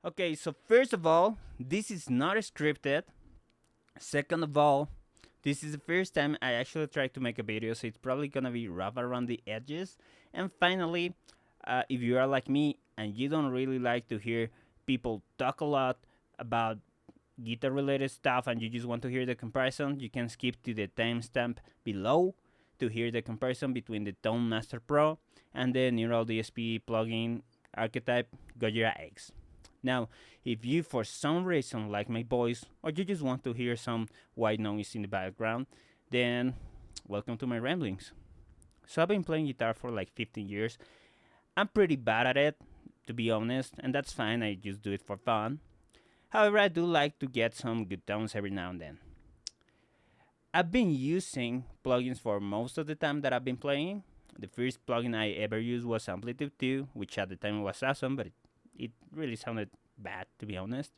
Okay, so first of all, this is not scripted. Second of all, this is the first time I actually tried to make a video, so it's probably gonna be rough around the edges. And finally, if you are like me and you don't really like to hear people talk a lot about guitar related stuff and you just want to hear the comparison, you can skip to the timestamp below to hear the comparison between the Tonemaster Pro and the Neural DSP plugin Archetype Gojira X. Now, if you for some reason like my voice or you just want to hear some white noise in the background, then welcome to my ramblings. So I've been playing guitar for like 15 years. I'm pretty bad at it, to be honest, and that's fine, I just do it for fun. However, I do like to get some good tones every now and then. I've been using plugins for most of the time that I've been playing. The first plugin I ever used was Amplitude 2, which at the time was awesome, but it really sounded bad, to be honest.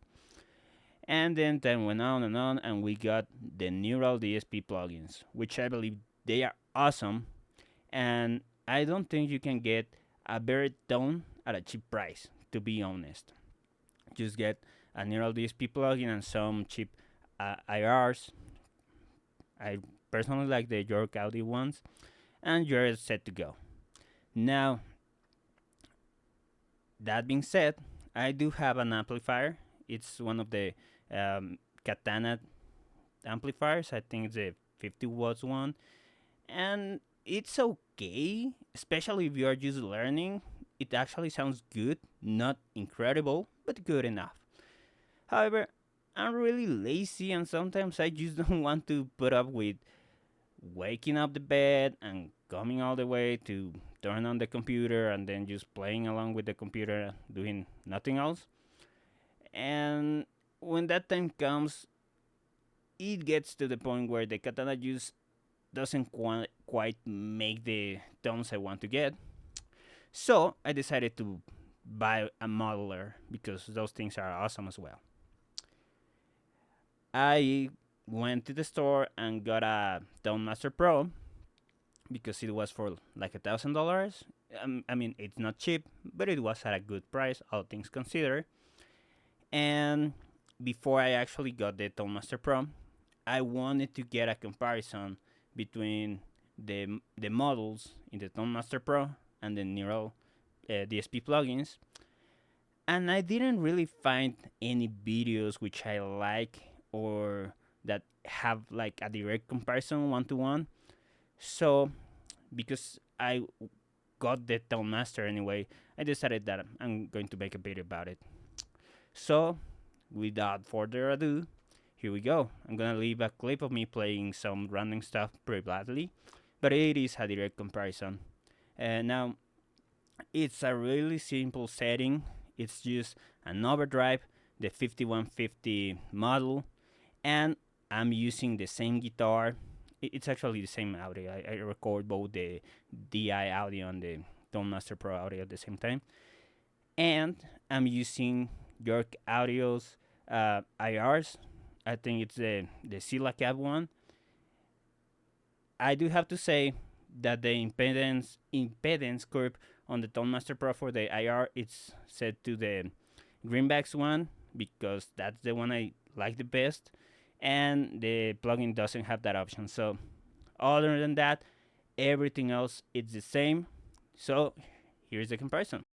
And then time went on, and we got the Neural DSP plugins, which I believe they are awesome, and I don't think you can get a better tone at a cheap price, to be honest. Just get a Neural DSP plugin and some cheap IRs. I personally like the York Audio ones, and you're set to go. Now, that being said, I do have an amplifier. It's one of the Katana amplifiers. I think it's a 50 watts one, and it's okay, especially if you are just learning. It actually sounds good, not incredible, but good enough. However, I'm really lazy and sometimes I just don't want to put up with waking up the bed and coming all the way to turn on the computer and then just playing along with the computer, doing nothing else. And when that time comes, it gets to the point where the Katana just doesn't quite make the tones I want to get. So I decided to buy a modeler because those things are awesome as well. I went to the store and got a Tonemaster Pro because it was for like $1,000. I mean, it's not cheap, but it was at a good price, all things considered. And before I actually got the Tonemaster Pro, I wanted to get a comparison between the models in the Tonemaster Pro and the Neural DSP plugins, and I didn't really find any videos which I like or that have like a direct comparison one-to-one. So because I got the Tonemaster anyway, I decided that I'm going to make a video about it. So without further ado, here we go. I'm gonna leave a clip of me playing some random stuff pretty badly, but it is a direct comparison. Now, it's a really simple setting. It's just an overdrive, the 5150 model, and I'm using the same guitar. It's actually the same audio. I record both the DI audio and the Tonemaster Pro audio at the same time. And I'm using York Audio's IRs. I think it's the Silla Cab one. I do have to say that the impedance curve on the Tonemaster Pro for the IR it's set to the Greenbacks one because that's the one I like the best, and the plugin doesn't have that option. So other than that, everything else is the same. So here's the comparison.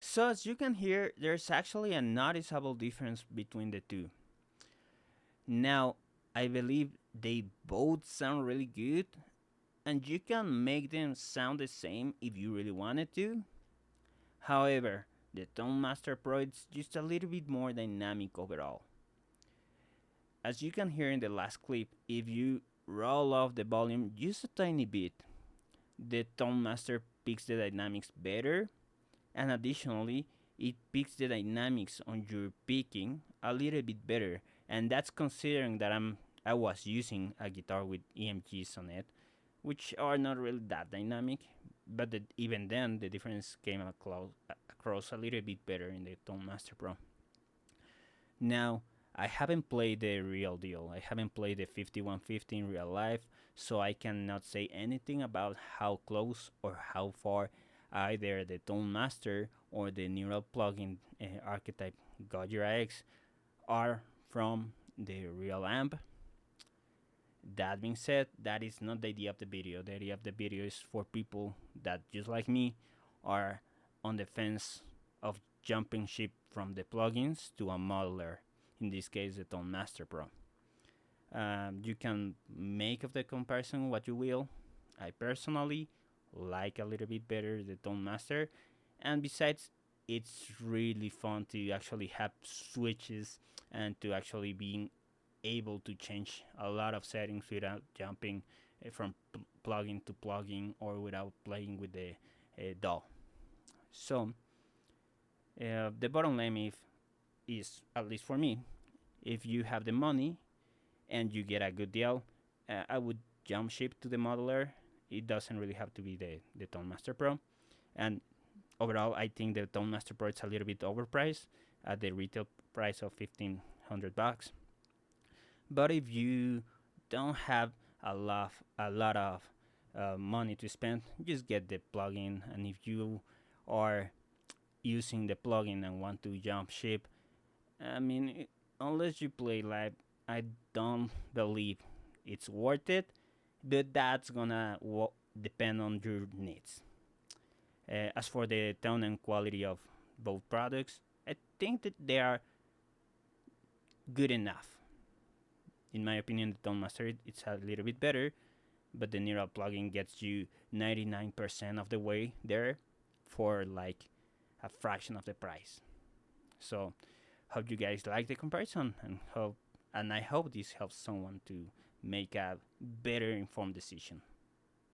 So as you can hear, there's actually a noticeable difference between the two. Now, I believe they both sound really good, and you can make them sound the same if you really wanted to. However, the Tonemaster Pro is just a little bit more dynamic overall. As you can hear in the last clip, if you roll off the volume just a tiny bit, the Tonemaster picks the dynamics better, and additionally, it picks the dynamics on your picking a little bit better, and that's considering that I was using a guitar with EMGs on it, which are not really that dynamic, but even then the difference came across a little bit better in the Tonemaster Pro. Now, I haven't played the real deal. I haven't played the 5150 in real life, so I cannot say anything about how close or how far either the Tonemaster or the neural plugin Archetype Gojira X are from the real amp. That being said, that is not the idea of the video. The idea of the video is for people that, just like me, are on the fence of jumping ship from the plugins to a modeler, in this case the Tonemaster Pro. You can make of the comparison what you will. I personally like a little bit better the Tonemaster, and besides, it's really fun to actually have switches and to actually being able to change a lot of settings without jumping from plugin to plugin or without playing with the DAW. So the bottom line is, at least for me, if you have the money and you get a good deal, I would jump ship to the modeler. It doesn't really have to be the Tonemaster Pro. And overall, I think the Tonemaster Pro is a little bit overpriced at the retail price of $1,500. But if you don't have a lot of money to spend, just get the plugin. And if you are using the plugin and want to jump ship, I mean, unless you play live, I don't believe it's worth it. But that's gonna depend on your needs. As for the tone and quality of both products, I think that they are good enough. In my opinion, the Tonemaster, it's a little bit better, but the neural plugin gets you 99% of the way there for like a fraction of the price. So hope you guys like the comparison, and hope and I hope this helps someone to make a better informed decision.